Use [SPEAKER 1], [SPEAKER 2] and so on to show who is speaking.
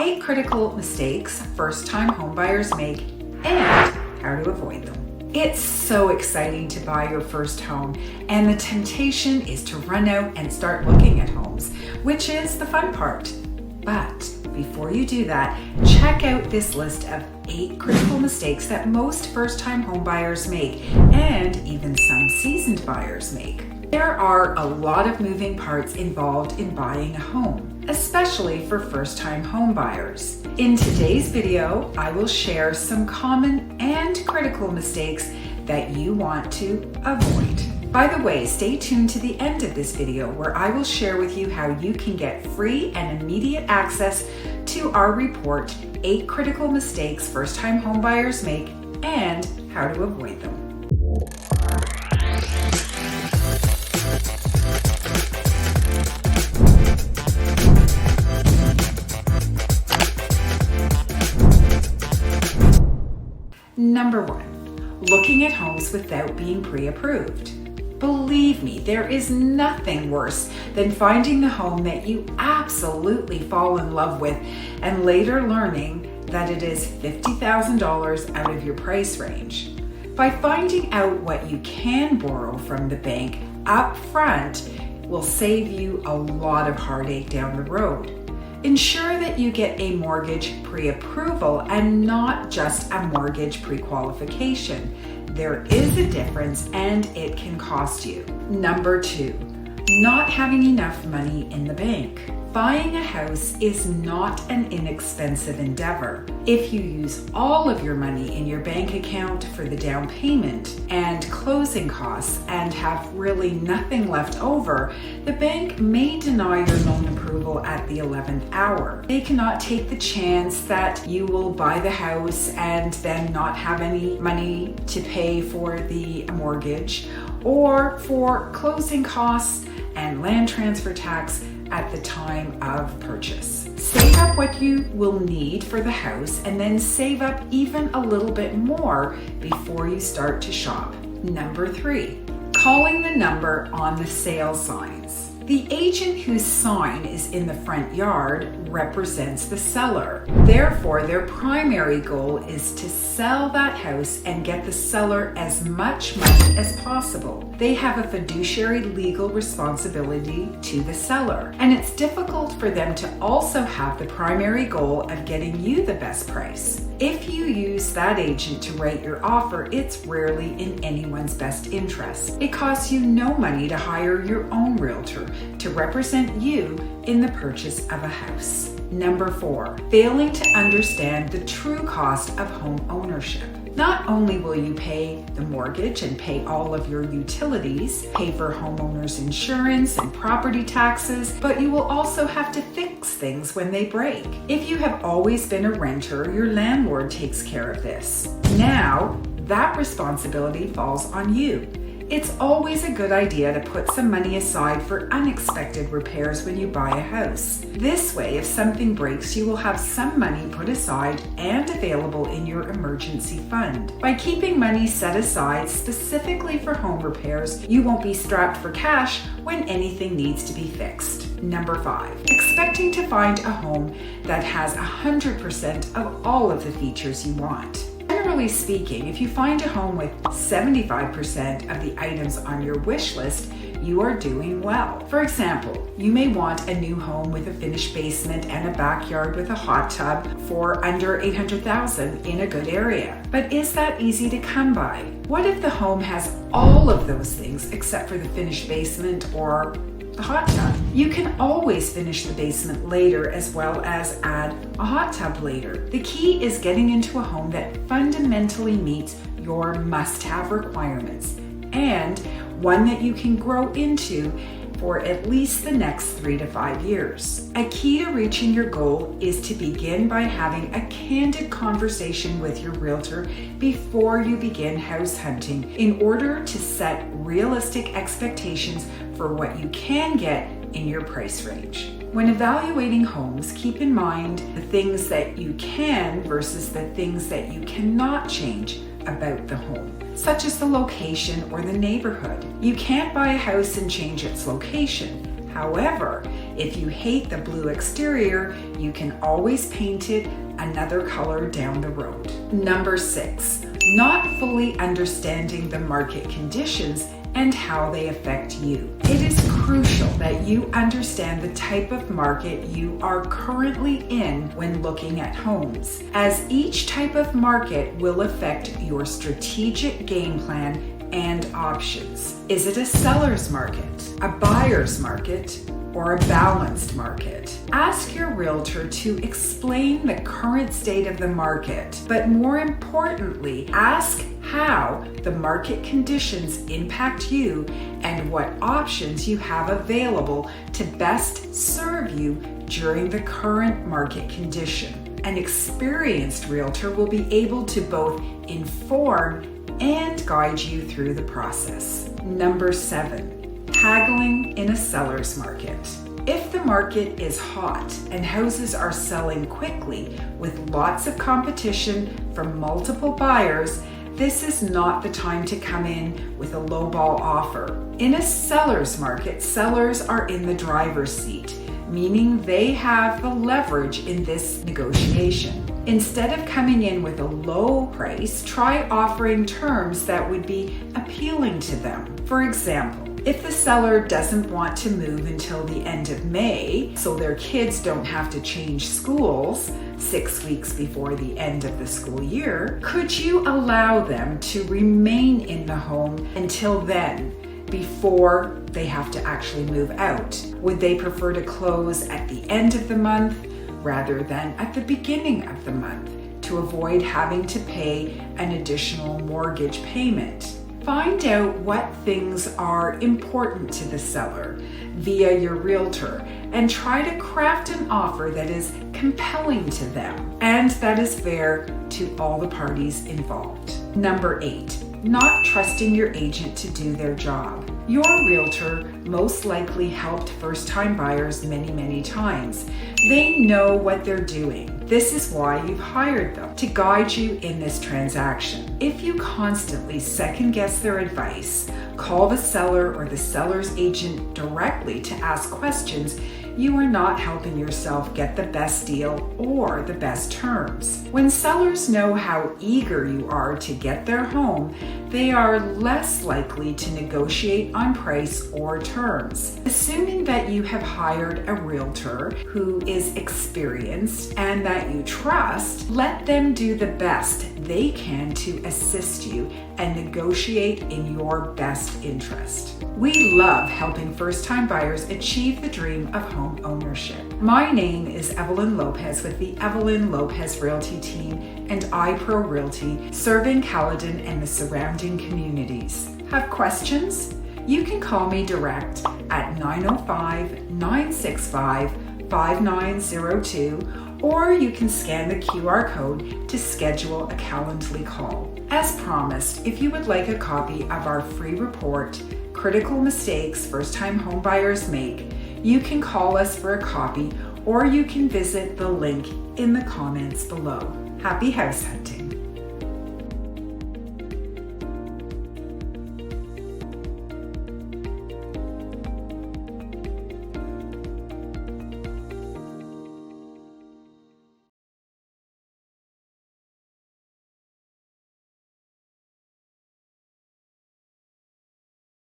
[SPEAKER 1] 8 critical mistakes first-time homebuyers make and how to avoid them. It's so exciting to buy your first home, and the temptation is to run out and start looking at homes, which is the fun part. But before you do that, check out this list of 8 critical mistakes that most first-time homebuyers make, and even some seasoned buyers make. There are a lot of moving parts involved in buying a home, especially for first-time homebuyers. In today's video, I will share some common and critical mistakes that you want to avoid. By the way, stay tuned to the end of this video where I will share with you how you can get free and immediate access to our report, 8 critical mistakes first-time homebuyers make and how to avoid them. Number 1, looking at homes without being pre-approved. Believe me, there is nothing worse than finding the home that you absolutely fall in love with and later learning that it is $50,000 out of your price range. By finding out what you can borrow from the bank up front will save you a lot of heartache down the road. Ensure that you get a mortgage pre-approval and not just a mortgage pre-qualification. There is a difference and it can cost you. Number 2, not having enough money in the bank. Buying a house is not an inexpensive endeavor. If you use all of your money in your bank account for the down payment and closing costs and have really nothing left over, the bank may deny your loan approval at the 11th hour. They cannot take the chance that you will buy the house and then not have any money to pay for the mortgage or for closing costs and land transfer tax at the time of purchase. Save up what you will need for the house and then save up even a little bit more before you start to shop. Number 3, calling the number on the sale signs. The agent whose sign is in the front yard represents the seller. Therefore, their primary goal is to sell that house and get the seller as much money as possible. They have a fiduciary legal responsibility to the seller, and it's difficult for them to also have the primary goal of getting you the best price. If you use that agent to write your offer, it's rarely in anyone's best interest. It costs you no money to hire your own realtor to represent you in the purchase of a house. Number 4, failing to understand the true cost of home ownership. Not only will you pay the mortgage and pay all of your utilities, pay for homeowners insurance and property taxes, but you will also have to fix things when they break. If you have always been a renter, your landlord takes care of this. Now, that responsibility falls on you. It's always a good idea to put some money aside for unexpected repairs when you buy a house. This way, if something breaks, you will have some money put aside and available in your emergency fund. By keeping money set aside specifically for home repairs, you won't be strapped for cash when anything needs to be fixed. Number 5, expecting to find a home that has 100% of all of the features you want. Generally speaking, if you find a home with 75% of the items on your wish list, you are doing well. For example, you may want a new home with a finished basement and a backyard with a hot tub for under $800,000 in a good area. But is that easy to come by? What if the home has all of those things except for the finished basement or the hot tub? You can always finish the basement later as well as add a hot tub later. The key is getting into a home that fundamentally meets your must-have requirements and one that you can grow into for at least the next 3 to 5 years. A key to reaching your goal is to begin by having a candid conversation with your realtor before you begin house hunting in order to set realistic expectations for what you can get in your price range. When evaluating homes, keep in mind the things that you can versus the things that you cannot change about the home, such as the location or the neighborhood. You can't buy a house and change its location. However, If you hate the blue exterior, you can always paint it another color down the road. Number 6, not fully understanding the market conditions and how they affect you. It is crucial that you understand the type of market you are currently in when looking at homes, as each type of market will affect your strategic game plan and options. Is it a seller's market, a buyer's market, or a balanced market? Ask your realtor to explain the current state of the market, but more importantly, ask how the market conditions impact you and what options you have available to best serve you during the current market condition. An experienced realtor will be able to both inform and guide you through the process. Number 7, haggling in a seller's market. If the market is hot and houses are selling quickly with lots of competition from multiple buyers, this is not the time to come in with a lowball offer. In a seller's market, sellers are in the driver's seat, meaning they have the leverage in this negotiation. Instead of coming in with a low price, try offering terms that would be appealing to them. For example, if the seller doesn't want to move until the end of May, so their kids don't have to change schools 6 weeks before the end of the school year, could you allow them to remain in the home until then, before they have to actually move out? Would they prefer to close at the end of the month rather than at the beginning of the month to avoid having to pay an additional mortgage payment? Find out what things are important to the seller via your realtor and try to craft an offer that is compelling to them and that is fair to all the parties involved. Number 8, not trusting your agent to do their job. Your realtor most likely helped first-time buyers many times. They know what they're doing. This is why you've hired them, to guide you in this transaction. If you constantly second-guess their advice, call the seller or the seller's agent directly to ask questions, you are not helping yourself get the best deal or the best terms. When sellers know how eager you are to get their home, they are less likely to negotiate on price or terms. Assuming that you have hired a realtor who is experienced and that you trust, let them do the best they can to assist you and negotiate in your best interest. We love helping first-time buyers achieve the dream of home ownership. My name is Evelyn Lopes with the Evelyn Lopes Realty team and iPro Realty, serving Caledon and the surrounding communities. Have questions? You can call me direct at 905-965-5902, or you can scan the QR code to schedule a Calendly call. As promised, if you would like a copy of our free report, Critical Mistakes First-Time Homebuyers Make, you can call us for a copy, or you can visit the link in the comments below. Happy house hunting!